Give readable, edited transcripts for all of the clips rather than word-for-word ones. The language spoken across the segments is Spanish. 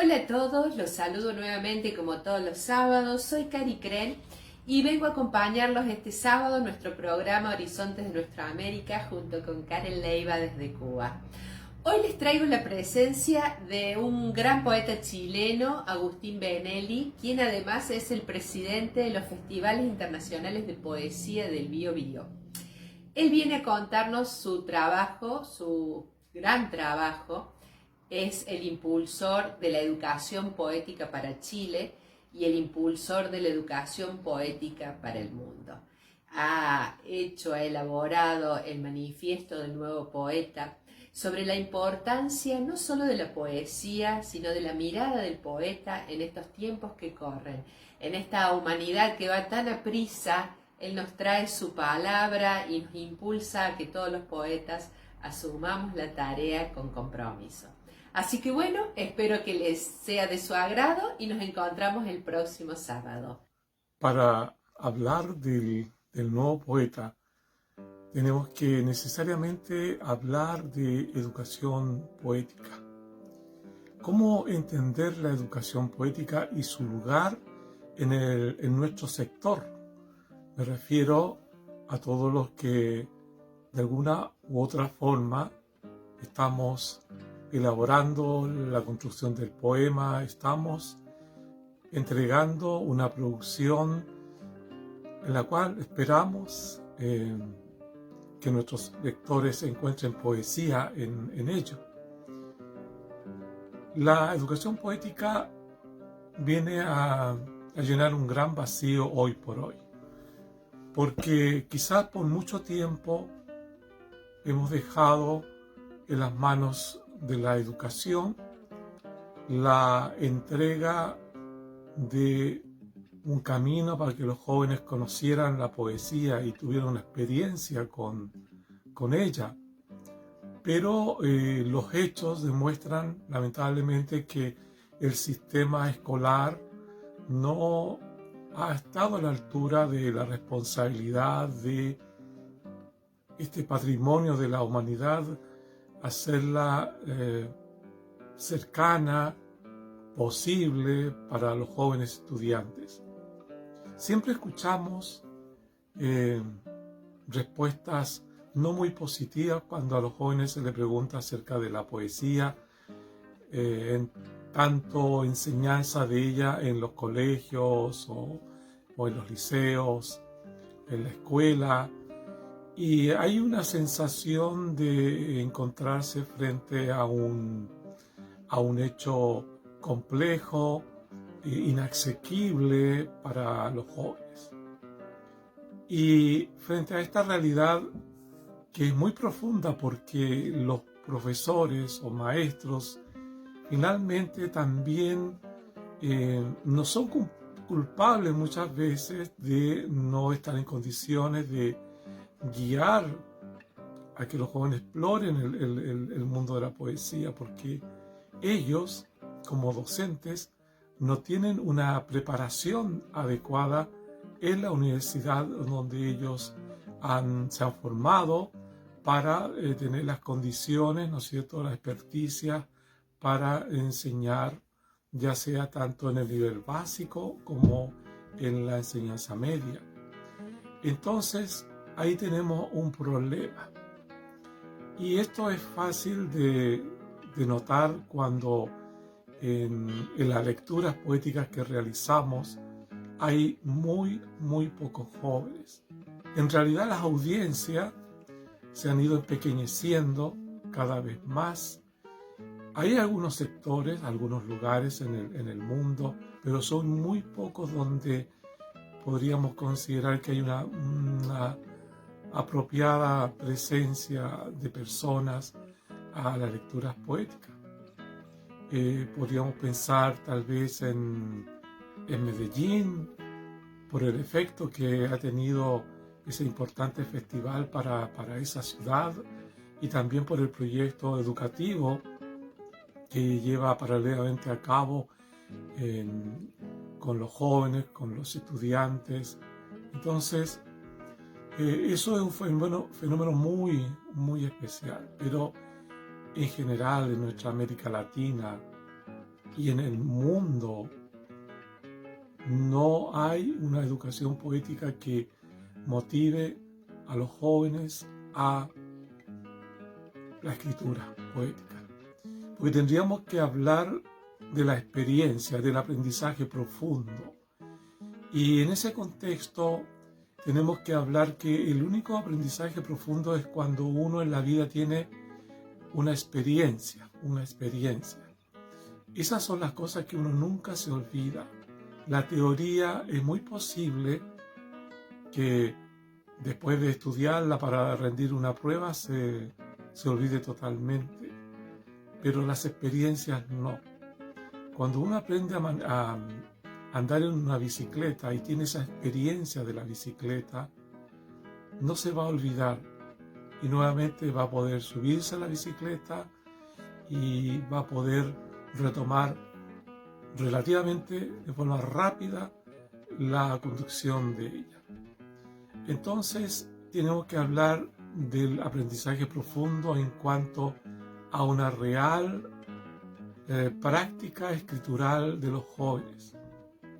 Hola a todos, los saludo nuevamente como todos los sábados. Soy Cari Krell y vengo a acompañarlos este sábado en nuestro programa Horizontes de Nuestra América junto con Karen Leiva desde Cuba. Hoy les traigo la presencia de un gran poeta chileno, Agustín Benelli, quien además es el presidente de los Festivales Internacionales de Poesía del Bío Bío. Él viene a contarnos su trabajo, su gran trabajo. Es el impulsor de la educación poética para Chile y el impulsor de la educación poética para el mundo. Ha elaborado el manifiesto del nuevo poeta sobre la importancia no solo de la poesía, sino de la mirada del poeta en estos tiempos que corren. En esta humanidad que va tan aprisa, él nos trae su palabra y nos impulsa a que todos los poetas asumamos la tarea con compromiso. Así que bueno, espero que les sea de su agrado y nos encontramos el próximo sábado. Para hablar del nuevo poeta, tenemos que necesariamente hablar de educación poética. ¿Cómo entender la educación poética y su lugar en nuestro sector? Me refiero a todos los que de alguna u otra forma estamos elaborando la construcción del poema, estamos entregando una producción en la cual esperamos que nuestros lectores encuentren poesía en ello. La educación poética viene a llenar un gran vacío hoy por hoy, porque quizás por mucho tiempo hemos dejado en las manos de la educación la entrega de un camino para que los jóvenes conocieran la poesía y tuvieran una experiencia con ella. Pero los hechos demuestran lamentablemente que el sistema escolar no ha estado a la altura de la responsabilidad de este patrimonio de la humanidad, hacerla cercana, posible para los jóvenes estudiantes. Siempre escuchamos respuestas no muy positivas cuando a los jóvenes se les pregunta acerca de la poesía, en tanto enseñanza de ella en los colegios o en los liceos, en la escuela. Y hay una sensación de encontrarse frente a un hecho complejo, inasequible para los jóvenes. Y frente a esta realidad que es muy profunda porque los profesores o maestros finalmente también no son culpables muchas veces de no estar en condiciones de guiar a que los jóvenes exploren el mundo de la poesía, porque ellos, como docentes, no tienen una preparación adecuada en la universidad donde ellos se han formado para tener las condiciones, ¿no es cierto?, la experticia para enseñar, ya sea tanto en el nivel básico como en la enseñanza media. Entonces, ahí tenemos un problema. Y esto es fácil de notar cuando en las lecturas poéticas que realizamos hay muy pocos jóvenes. En realidad las audiencias se han ido empequeñeciendo cada vez más. Hay algunos sectores, algunos lugares en el mundo, pero son muy pocos donde podríamos considerar que hay una apropiada presencia de personas a las lecturas poéticas. Podríamos pensar tal vez en Medellín, por el efecto que ha tenido ese importante festival para esa ciudad, y también por el proyecto educativo que lleva paralelamente a cabo con los jóvenes, con los estudiantes. Entonces, eso es un fenómeno muy especial, pero en general en nuestra América Latina y en el mundo no hay una educación poética que motive a los jóvenes a la escritura poética. Porque tendríamos que hablar de la experiencia, del aprendizaje profundo. Y en ese contexto tenemos que hablar que el único aprendizaje profundo es cuando uno en la vida tiene una experiencia. Esas son las cosas que uno nunca se olvida. La teoría es muy posible que después de estudiarla para rendir una prueba se olvide totalmente, pero las experiencias no. Cuando uno aprende a andar en una bicicleta y tiene esa experiencia de la bicicleta, no se va a olvidar y nuevamente va a poder subirse a la bicicleta y va a poder retomar relativamente de forma rápida la conducción de ella. Entonces tenemos que hablar del aprendizaje profundo en cuanto a una real práctica escritural de los jóvenes.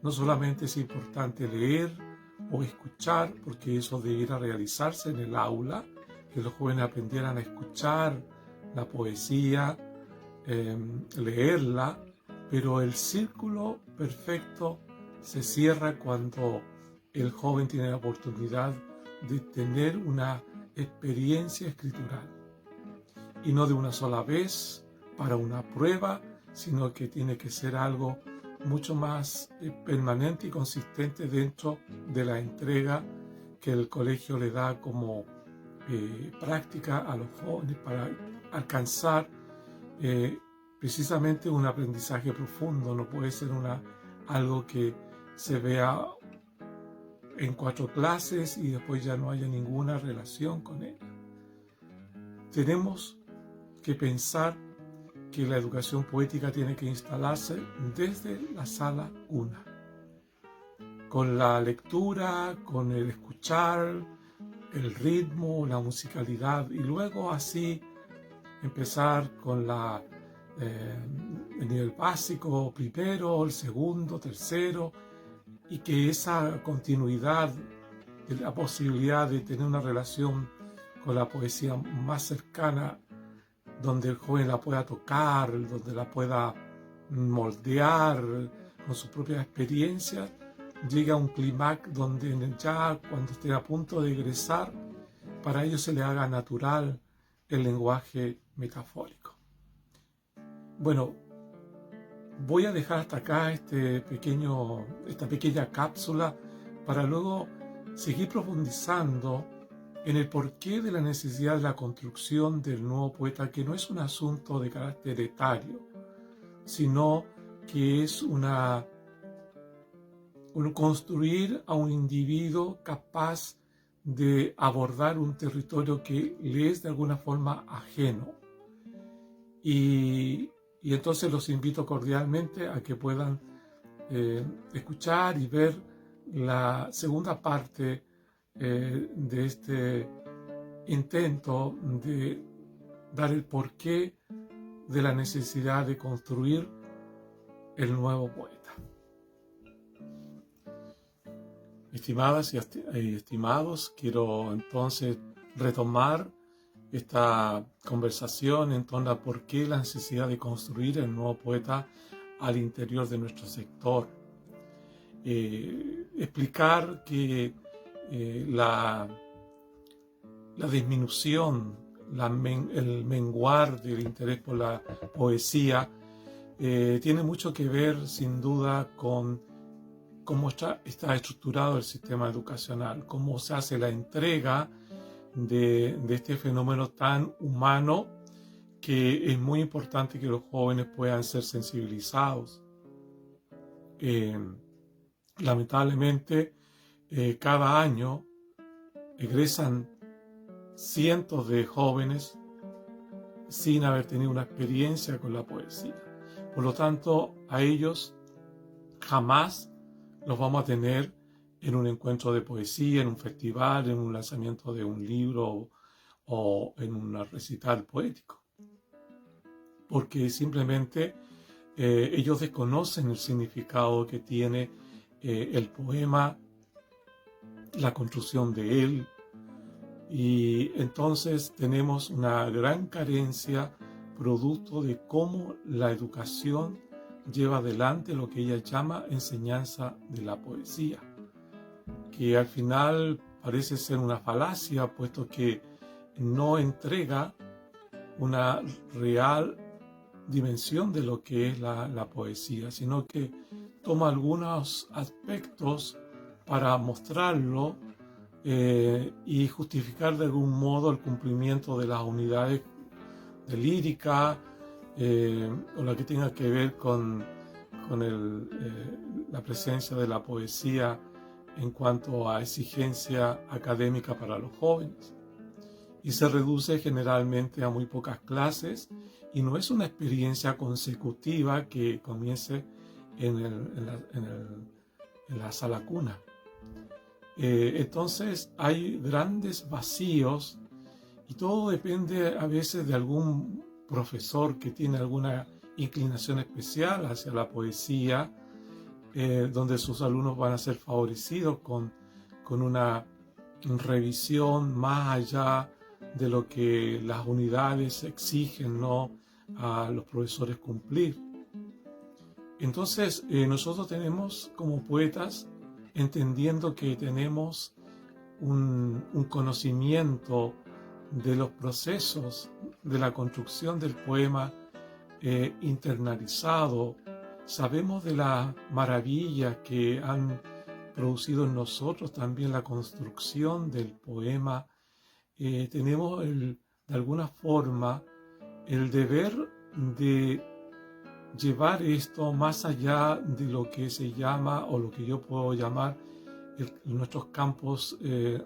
No solamente es importante leer o escuchar, porque eso debiera realizarse en el aula, que los jóvenes aprendieran a escuchar la poesía, leerla, pero el círculo perfecto se cierra cuando el joven tiene la oportunidad de tener una experiencia escritural. Y no de una sola vez para una prueba, sino que tiene que ser algo mucho más permanente y consistente dentro de la entrega que el colegio le da como práctica a los jóvenes para alcanzar precisamente un aprendizaje profundo. No puede ser algo que se vea en 4 clases y después ya no haya ninguna relación con ella. Tenemos que pensar que la educación poética tiene que instalarse desde la sala 1, con la lectura, con el escuchar, el ritmo, la musicalidad, y luego así empezar con el nivel básico, primero, el segundo, tercero, y que esa continuidad, la posibilidad de tener una relación con la poesía más cercana, donde el joven la pueda tocar, donde la pueda moldear con su propia experiencia, llega a un clímax donde ya cuando esté a punto de egresar, para ellos se le haga natural el lenguaje metafórico. Bueno, voy a dejar hasta acá esta pequeña cápsula para luego seguir profundizando en el porqué de la necesidad de la construcción del nuevo poeta, que no es un asunto de carácter etario, sino que es un construir a un individuo capaz de abordar un territorio que le es de alguna forma ajeno. Y entonces los invito cordialmente a que puedan escuchar y ver la segunda parte de este intento de dar el porqué de la necesidad de construir el nuevo poeta. Estimadas y estimados, quiero entonces retomar esta conversación en torno a por qué la necesidad de construir el nuevo poeta al interior de nuestro sector. Explicar que la disminución, el menguar del interés por la poesía tiene mucho que ver sin duda con cómo está estructurado el sistema educacional, cómo se hace la entrega de este fenómeno tan humano, que es muy importante que los jóvenes puedan ser sensibilizados. Lamentablemente, cada año egresan cientos de jóvenes sin haber tenido una experiencia con la poesía. Por lo tanto, a ellos jamás los vamos a tener en un encuentro de poesía, en un festival, en un lanzamiento de un libro o en un recital poético. Porque simplemente ellos desconocen el significado que tiene el poema, la construcción de él, y entonces tenemos una gran carencia producto de cómo la educación lleva adelante lo que ella llama enseñanza de la poesía, que al final parece ser una falacia, puesto que no entrega una real dimensión de lo que es la poesía, sino que toma algunos aspectos para mostrarlo y justificar de algún modo el cumplimiento de las unidades de lírica o lo que tenga que ver con la presencia de la poesía en cuanto a exigencia académica para los jóvenes. Y se reduce generalmente a muy pocas clases y no es una experiencia consecutiva que comience en la sala cuna. Entonces hay grandes vacíos y todo depende a veces de algún profesor que tiene alguna inclinación especial hacia la poesía, donde sus alumnos van a ser favorecidos con una revisión más allá de lo que las unidades exigen, ¿no?, a los profesores cumplir. Entonces nosotros tenemos como poetas, entendiendo que tenemos un conocimiento de los procesos de la construcción del poema internalizado, sabemos de la maravilla que han producido en nosotros también la construcción del poema, tenemos de alguna forma el deber de llevar esto más allá de lo que se llama, o lo que yo puedo llamar, nuestros campos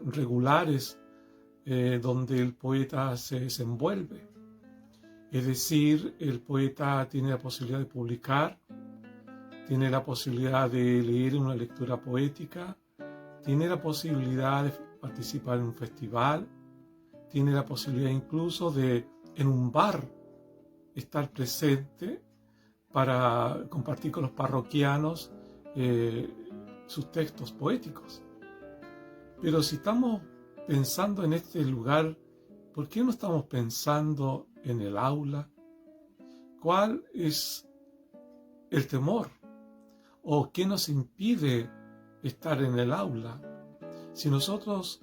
regulares, donde el poeta se desenvuelve. Es decir, el poeta tiene la posibilidad de publicar, tiene la posibilidad de leer una lectura poética, tiene la posibilidad de participar en un festival, tiene la posibilidad incluso de, en un bar, estar presente para compartir con los parroquianos sus textos poéticos. Pero si estamos pensando en este lugar, ¿por qué no estamos pensando en el aula? ¿Cuál es el temor? ¿O qué nos impide estar en el aula? Si nosotros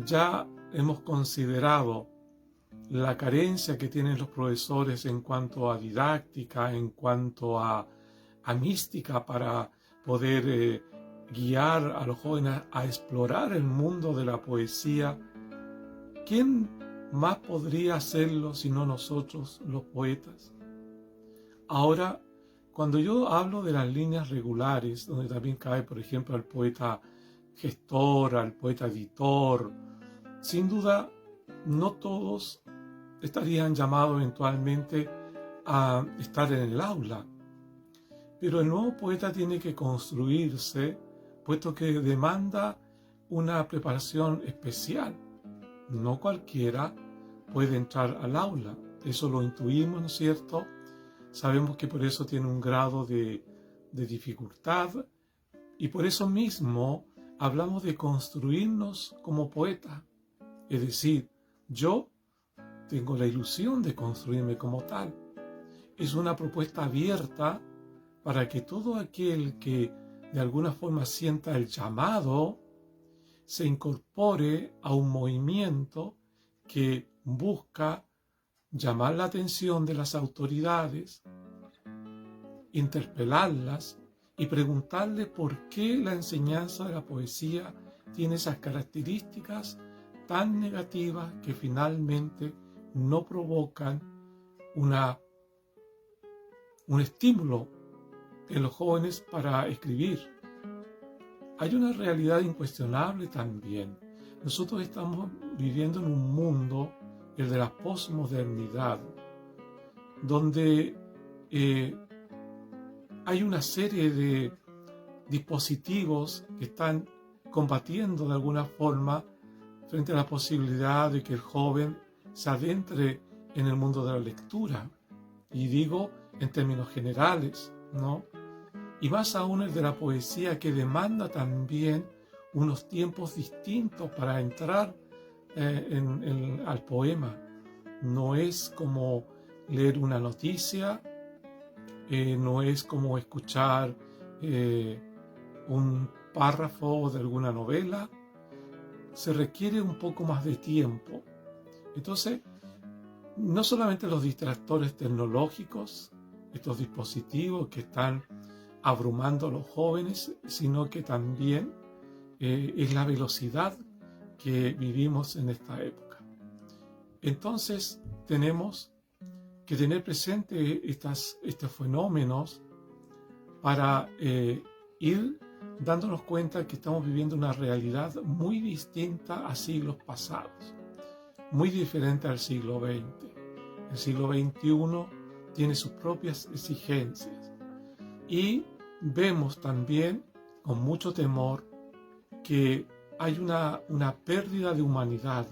ya hemos considerado la carencia que tienen los profesores en cuanto a didáctica, en cuanto a mística para poder guiar a los jóvenes a explorar el mundo de la poesía, ¿quién más podría hacerlo sino nosotros, los poetas? Ahora, cuando yo hablo de las líneas regulares, donde también cae, por ejemplo, al poeta gestor, al poeta editor, sin duda, no todos estarían llamados eventualmente a estar en el aula. Pero el nuevo poeta tiene que construirse, puesto que demanda una preparación especial. No cualquiera puede entrar al aula. Eso lo intuimos, ¿no es cierto? Sabemos que por eso tiene un grado de dificultad, y por eso mismo hablamos de construirnos como poeta. Es decir, yo tengo la ilusión de construirme como tal. Es una propuesta abierta para que todo aquel que de alguna forma sienta el llamado se incorpore a un movimiento que busca llamar la atención de las autoridades, interpelarlas y preguntarle por qué la enseñanza de la poesía tiene esas características tan negativas que finalmente no provocan un estímulo en los jóvenes para escribir. Hay una realidad incuestionable también. Nosotros estamos viviendo en un mundo, el de la posmodernidad, donde hay una serie de dispositivos que están combatiendo de alguna forma frente a la posibilidad de que el joven se adentre en el mundo de la lectura. Y digo en términos generales, ¿no? Y más aún el de la poesía, que demanda también unos tiempos distintos para entrar al poema. No es como leer una noticia, no es como escuchar un párrafo de alguna novela. Se requiere un poco más de tiempo. Entonces, no solamente los distractores tecnológicos, estos dispositivos que están abrumando a los jóvenes, sino que también es la velocidad que vivimos en esta época. Entonces, tenemos que tener presente estos fenómenos para ir dándonos cuenta que estamos viviendo una realidad muy distinta a siglos pasados, muy diferente al siglo XX. El siglo XXI tiene sus propias exigencias y vemos también con mucho temor que hay una pérdida de humanidad.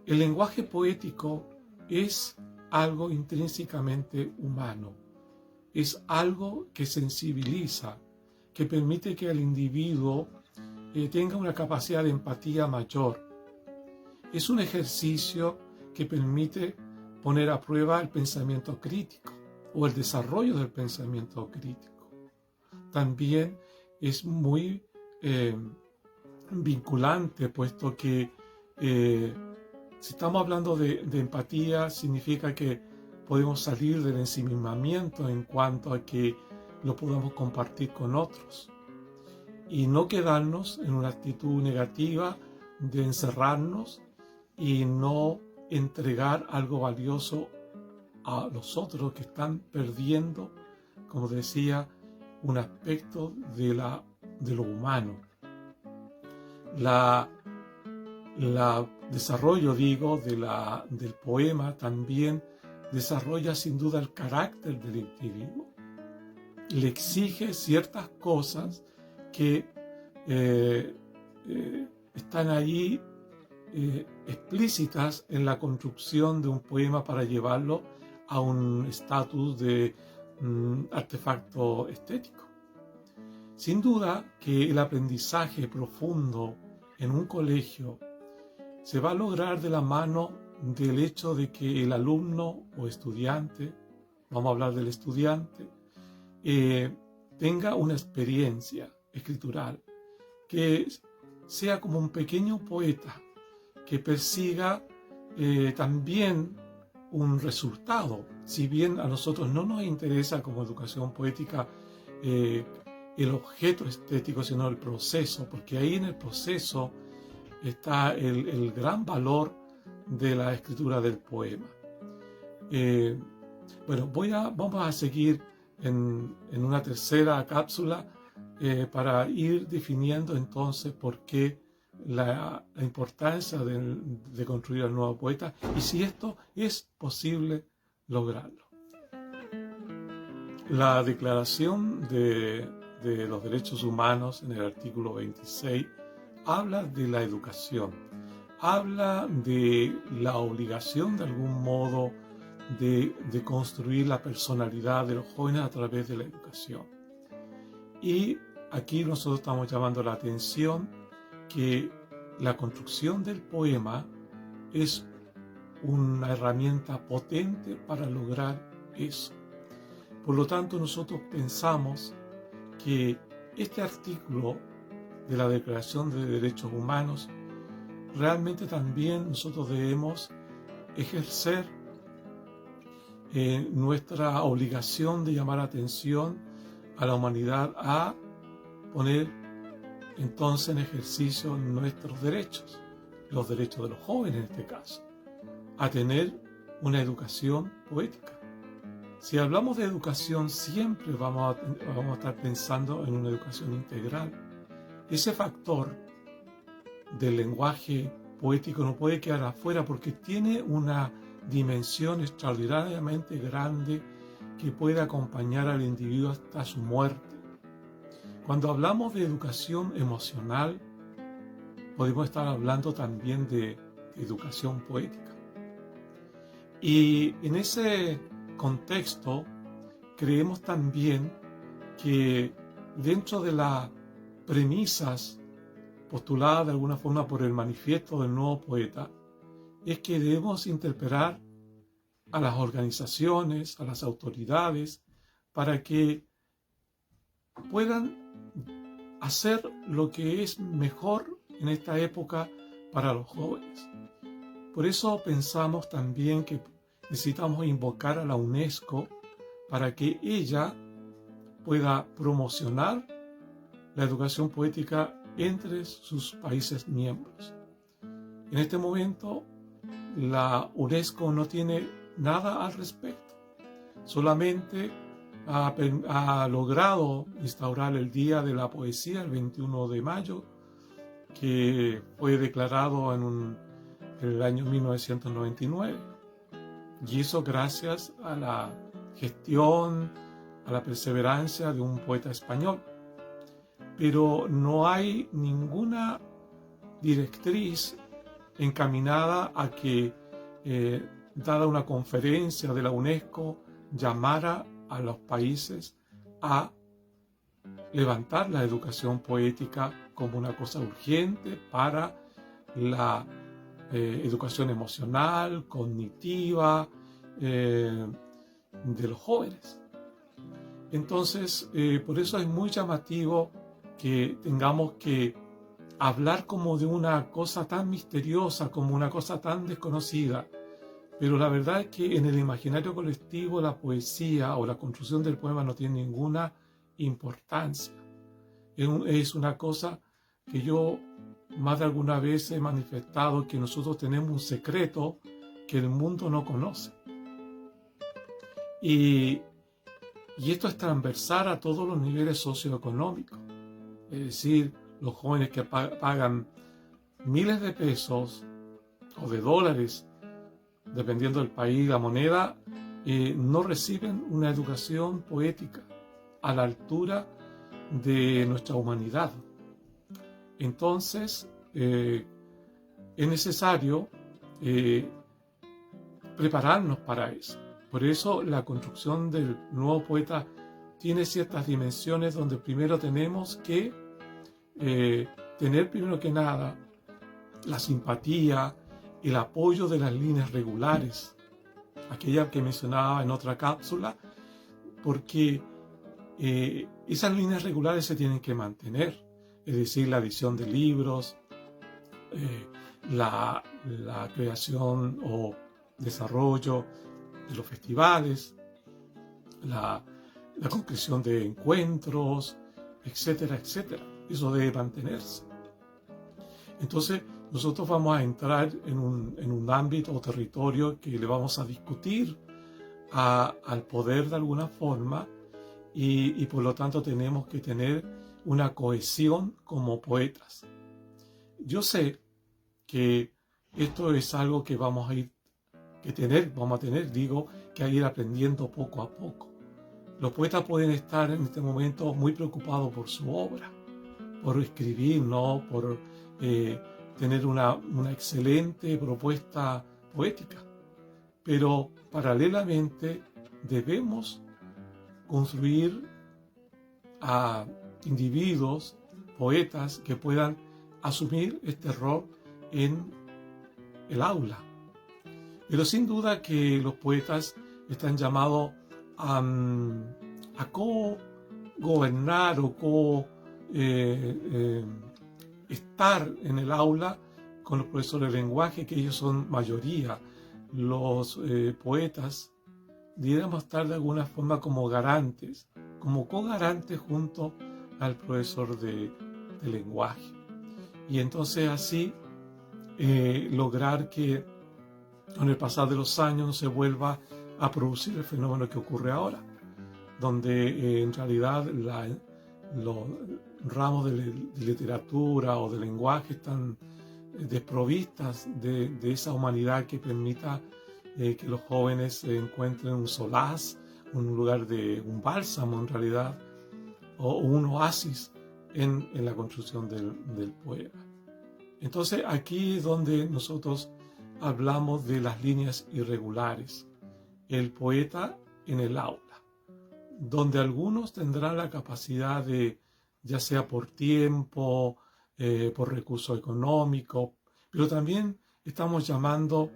El lenguaje poético es algo intrínsecamente humano, es algo que sensibiliza, que permite que el individuo tenga una capacidad de empatía mayor. Es un ejercicio que permite poner a prueba el pensamiento crítico o el desarrollo del pensamiento crítico. También es muy vinculante, puesto que si estamos hablando de empatía, significa que podemos salir del ensimismamiento en cuanto a que lo podamos compartir con otros y no quedarnos en una actitud negativa de encerrarnos y no entregar algo valioso a los otros que están perdiendo, como decía, un aspecto de lo humano. El desarrollo, del poema también desarrolla sin duda el carácter del individuo. Le exige ciertas cosas que están ahí explícitas en la construcción de un poema para llevarlo a un estatus de artefacto estético. Sin duda que el aprendizaje profundo en un colegio se va a lograr de la mano del hecho de que el alumno o estudiante, vamos a hablar del estudiante, tenga una experiencia escritural, que sea como un pequeño poeta, que persiga también un resultado. Si bien a nosotros no nos interesa como educación poética el objeto estético, sino el proceso, porque ahí en el proceso está el gran valor de la escritura del poema. Vamos a seguir en una tercera cápsula para ir definiendo entonces por qué la importancia de construir al nuevo poeta y si esto es posible lograrlo. La Declaración de los Derechos Humanos en el artículo 26 habla de la educación, habla de la obligación de algún modo de construir la personalidad de los jóvenes a través de la educación. Y aquí nosotros estamos llamando la atención que la construcción del poema es una herramienta potente para lograr eso. Por lo tanto, nosotros pensamos que este artículo de la Declaración de Derechos Humanos, realmente también nosotros debemos ejercer nuestra obligación de llamar atención a la humanidad a poner entonces en ejercicio nuestros derechos, los derechos de los jóvenes en este caso, a tener una educación poética. Si hablamos de educación, siempre vamos a estar pensando en una educación integral. Ese factor del lenguaje poético no puede quedar afuera porque tiene una dimensión extraordinariamente grande que puede acompañar al individuo hasta su muerte. Cuando hablamos de educación emocional, podemos estar hablando también de educación poética. Y en ese contexto, creemos también que dentro de las premisas postuladas de alguna forma por el manifiesto del nuevo poeta, es que debemos interpelar a las organizaciones, a las autoridades, para que puedan hacer lo que es mejor en esta época para los jóvenes. Por eso pensamos también que necesitamos invocar a la UNESCO para que ella pueda promocionar la educación poética entre sus países miembros. En este momento, la UNESCO no tiene nada al respecto. Solamente ha logrado instaurar el Día de la Poesía, el 21 de mayo, que fue declarado en el año 1999. Y eso gracias a la gestión, a la perseverancia de un poeta español. Pero no hay ninguna directriz encaminada a que, dada una conferencia de la UNESCO, llamara a los países a levantar la educación poética como una cosa urgente para la educación emocional, cognitiva de los jóvenes. Entonces, por eso es muy llamativo que tengamos que hablar como de una cosa tan misteriosa, como una cosa tan desconocida. Pero la verdad es que en el imaginario colectivo la poesía o la construcción del poema no tiene ninguna importancia. Es una cosa que yo más de alguna vez he manifestado, que nosotros tenemos un secreto que el mundo no conoce. Y esto es transversal a todos los niveles socioeconómicos. Es decir, los jóvenes que pagan miles de pesos o de dólares, dependiendo del país, la moneda, no reciben una educación poética a la altura de nuestra humanidad. Entonces, es necesario prepararnos para eso. Por eso la construcción del nuevo poeta tiene ciertas dimensiones donde primero tenemos que tener primero que nada la simpatía, el apoyo de las líneas regulares, aquella que mencionaba en otra cápsula, porque esas líneas regulares se tienen que mantener, es decir, la edición de libros, la creación o desarrollo de los festivales, la concreción de encuentros, etcétera, etcétera. Eso debe mantenerse. Entonces, nosotros vamos a entrar en un ámbito o territorio que le vamos a discutir al poder de alguna forma y por lo tanto tenemos que tener una cohesión como poetas. Yo sé que esto es algo que vamos a ir que ir aprendiendo poco a poco. Los poetas pueden estar en este momento muy preocupados por su obra, por escribir, ¿no? Por tener una excelente propuesta poética. Pero paralelamente debemos construir a individuos, poetas, que puedan asumir este rol en el aula. Pero sin duda que los poetas están llamados a co-gobernar o estar en el aula con los profesores de lenguaje, que ellos son mayoría. Los poetas deberíamos estar de alguna forma como garantes, como co-garantes junto al profesor de lenguaje. Y entonces así lograr que con el pasar de los años no se vuelva a producir el fenómeno que ocurre ahora, donde en realidad los ramos de literatura o de lenguaje están desprovistas de esa humanidad que permita que los jóvenes encuentren un solaz, un lugar un bálsamo en realidad, o un oasis en la construcción del poema. Entonces aquí es donde nosotros hablamos de las líneas irregulares. El poeta en el aula, donde algunos tendrán la capacidad de, ya sea por tiempo, por recurso económico, pero también estamos llamando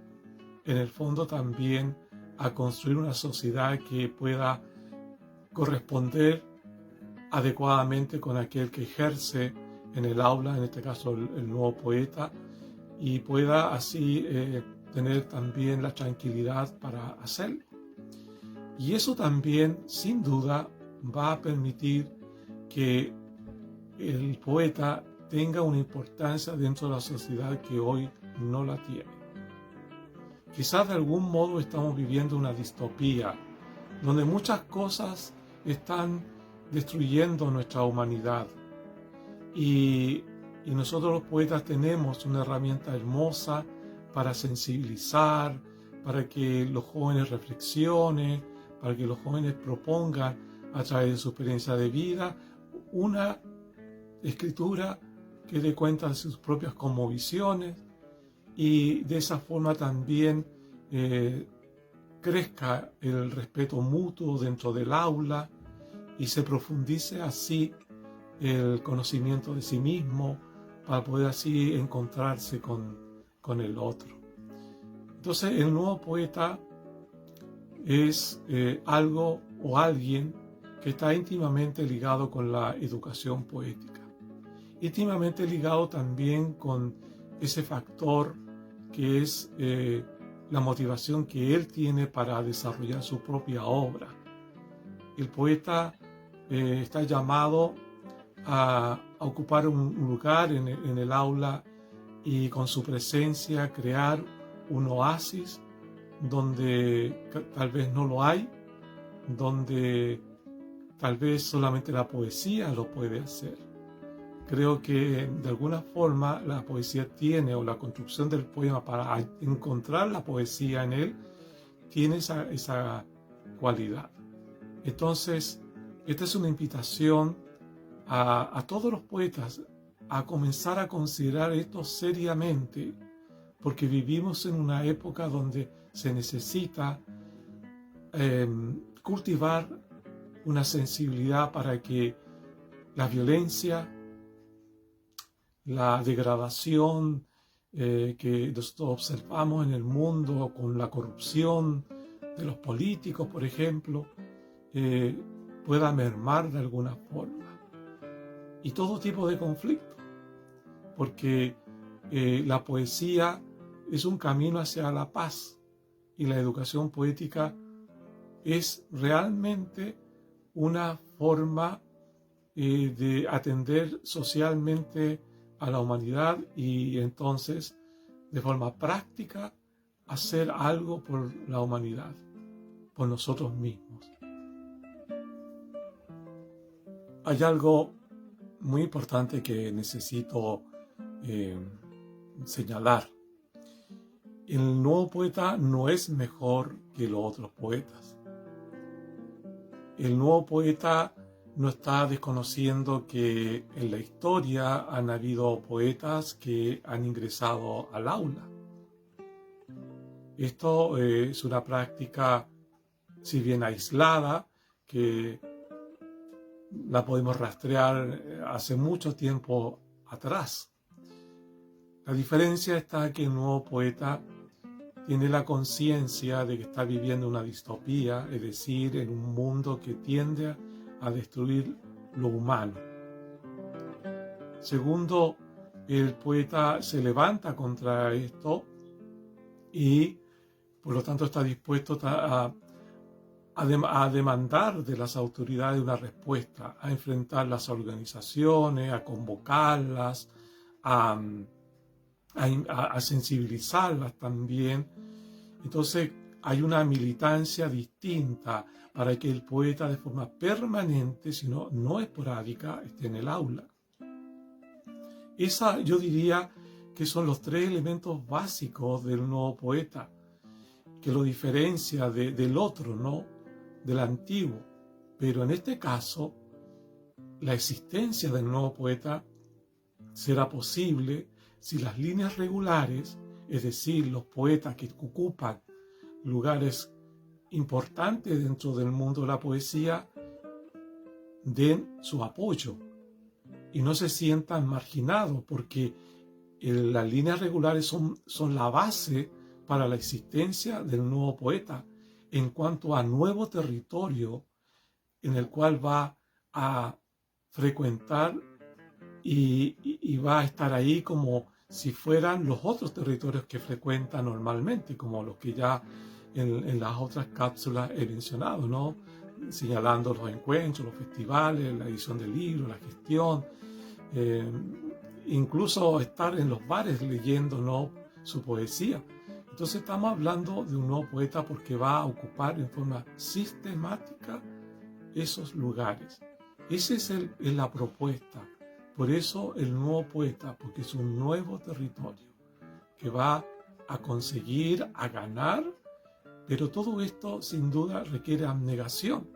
en el fondo también a construir una sociedad que pueda corresponder adecuadamente con aquel que ejerce en el aula, en este caso el nuevo poeta, y pueda así tener también la tranquilidad para hacerlo. Y eso también, sin duda, va a permitir que el poeta tenga una importancia dentro de la sociedad que hoy no la tiene. Quizás de algún modo estamos viviendo una distopía, donde muchas cosas están destruyendo nuestra humanidad. Y nosotros los poetas tenemos una herramienta hermosa para sensibilizar, para que los jóvenes reflexionen, para que los jóvenes propongan a través de su experiencia de vida una escritura que dé cuenta de sus propias conmovisiones y de esa forma también crezca el respeto mutuo dentro del aula y se profundice así el conocimiento de sí mismo para poder así encontrarse con el otro. Entonces el nuevo poeta es algo o alguien que está íntimamente ligado con la educación poética, íntimamente ligado también con ese factor que es la motivación que él tiene para desarrollar su propia obra. El poeta está llamado a ocupar un lugar en el aula y con su presencia crear un oasis donde tal vez no lo hay, donde tal vez solamente la poesía lo puede hacer. Creo que de alguna forma la poesía tiene, o la construcción del poema para encontrar la poesía en él, tiene esa cualidad. Entonces, esta es una invitación a todos los poetas a comenzar a considerar esto seriamente, porque vivimos en una época donde se necesita cultivar una sensibilidad para que la violencia, la degradación que nosotros observamos en el mundo con la corrupción de los políticos, por ejemplo, pueda mermar de alguna forma. Y todo tipo de conflicto, porque la poesía es un camino hacia la paz y la educación poética es realmente una forma de atender socialmente a la humanidad y entonces de forma práctica hacer algo por la humanidad, por nosotros mismos. Hay algo muy importante que necesito señalar. El nuevo poeta no es mejor que los otros poetas. El nuevo poeta no está desconociendo que en la historia han habido poetas que han ingresado al aula. Esto es una práctica, si bien aislada, que la podemos rastrear hace mucho tiempo atrás. La diferencia está que el nuevo poeta tiene la conciencia de que está viviendo una distopía, es decir, en un mundo que tiende a destruir lo humano. Segundo, el poeta se levanta contra esto y por lo tanto está dispuesto a demandar de las autoridades una respuesta, a enfrentar las organizaciones, a convocarlas, a sensibilizarlas también. Entonces hay una militancia distinta para que el poeta de forma permanente, sino no esporádica, esté en el aula. Esa yo diría que son los tres elementos básicos del nuevo poeta, que lo diferencia del otro, ¿no? Del antiguo. Pero en este caso, la existencia del nuevo poeta será posible si las líneas regulares, es decir, los poetas que ocupan lugares importantes dentro del mundo de la poesía den su apoyo y no se sientan marginados, porque las líneas regulares son la base para la existencia del nuevo poeta en cuanto a nuevo territorio en el cual va a frecuentar y va a estar ahí como si fueran los otros territorios que frecuenta normalmente, como los que ya en las otras cápsulas he mencionado, ¿no? Señalando los encuentros, los festivales, la edición de libros, la gestión, incluso estar en los bares leyendo, ¿no?, su poesía. Entonces estamos hablando de un nuevo poeta porque va a ocupar en forma sistemática esos lugares. Esa es la propuesta. Por eso el nuevo poeta, porque es un nuevo territorio que va a conseguir, a ganar, pero todo esto sin duda requiere abnegación,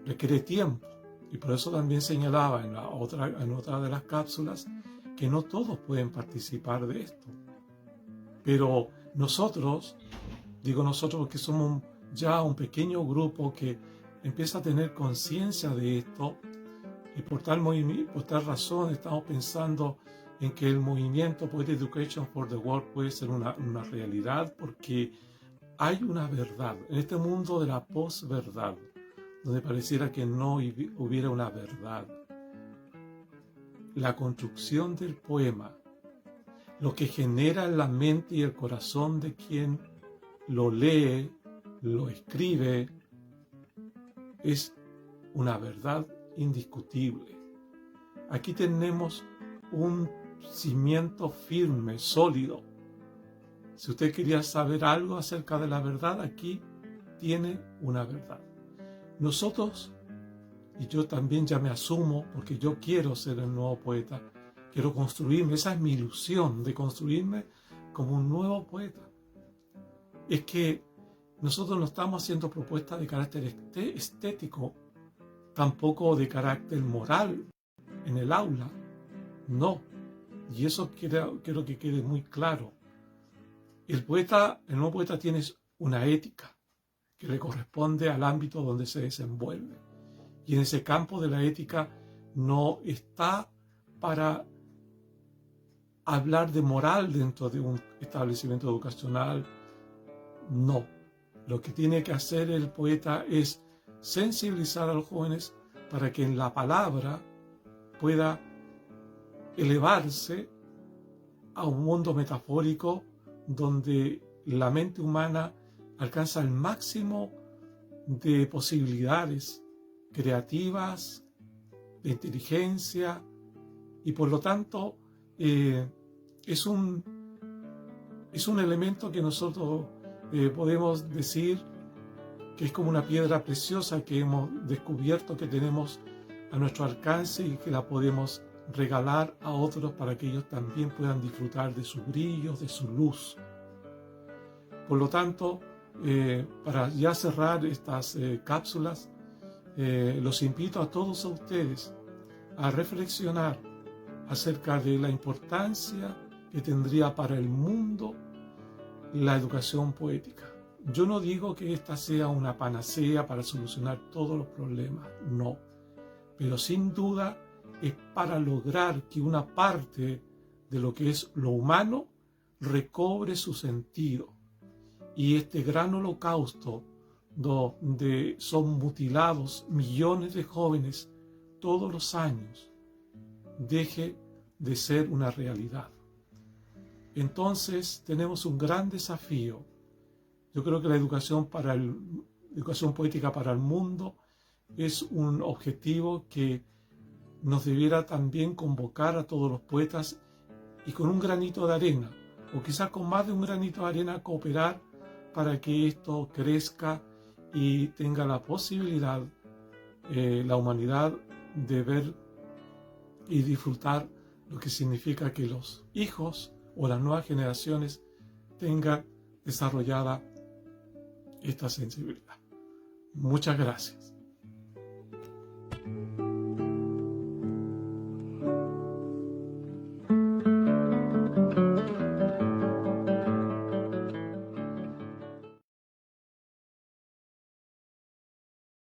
requiere tiempo. Y por eso también señalaba en otra de las cápsulas que no todos pueden participar de esto. Pero nosotros, digo nosotros porque somos ya un pequeño grupo que empieza a tener conciencia de esto, y por tal razón estamos pensando en que el movimiento Poetry Education for the World puede ser una realidad, porque hay una verdad en este mundo de la posverdad, donde pareciera que no hubiera una verdad. La construcción del poema, lo que genera en la mente y el corazón de quien lo lee, lo escribe, es una verdad indiscutible. Aquí tenemos un cimiento firme, sólido. Si usted quería saber algo acerca de la verdad, aquí tiene una verdad. Nosotros, y yo también ya me asumo, porque yo quiero ser el nuevo poeta, quiero construirme, esa es mi ilusión, de construirme como un nuevo poeta. Es que nosotros no estamos haciendo propuestas de carácter estético, tampoco de carácter moral en el aula, no. Y eso quiero que quede muy claro. El nuevo poeta tiene una ética que le corresponde al ámbito donde se desenvuelve. Y en ese campo de la ética no está para hablar de moral dentro de un establecimiento educacional, no. Lo que tiene que hacer el poeta es sensibilizar a los jóvenes para que en la palabra pueda elevarse a un mundo metafórico donde la mente humana alcanza el máximo de posibilidades creativas, de inteligencia, y por lo tanto es un elemento que nosotros podemos decir que es como una piedra preciosa que hemos descubierto, que tenemos a nuestro alcance y que la podemos regalar a otros para que ellos también puedan disfrutar de su brillo, de su luz. Por lo tanto, para ya cerrar estas cápsulas, los invito a todos ustedes a reflexionar acerca de la importancia que tendría para el mundo la educación poética. Yo no digo que esta sea una panacea para solucionar todos los problemas, no, pero sin duda es para lograr que una parte de lo que es lo humano recobre su sentido, y este gran holocausto donde son mutilados millones de jóvenes todos los años deje de ser una realidad. Entonces tenemos un gran desafío. Yo creo que la educación poética para el mundo es un objetivo que nos debiera también convocar a todos los poetas, y con un granito de arena, o quizás con más de un granito de arena, cooperar para que esto crezca y tenga la posibilidad la humanidad de ver y disfrutar lo que significa que los hijos o las nuevas generaciones tengan desarrollada esta sensibilidad. Muchas gracias.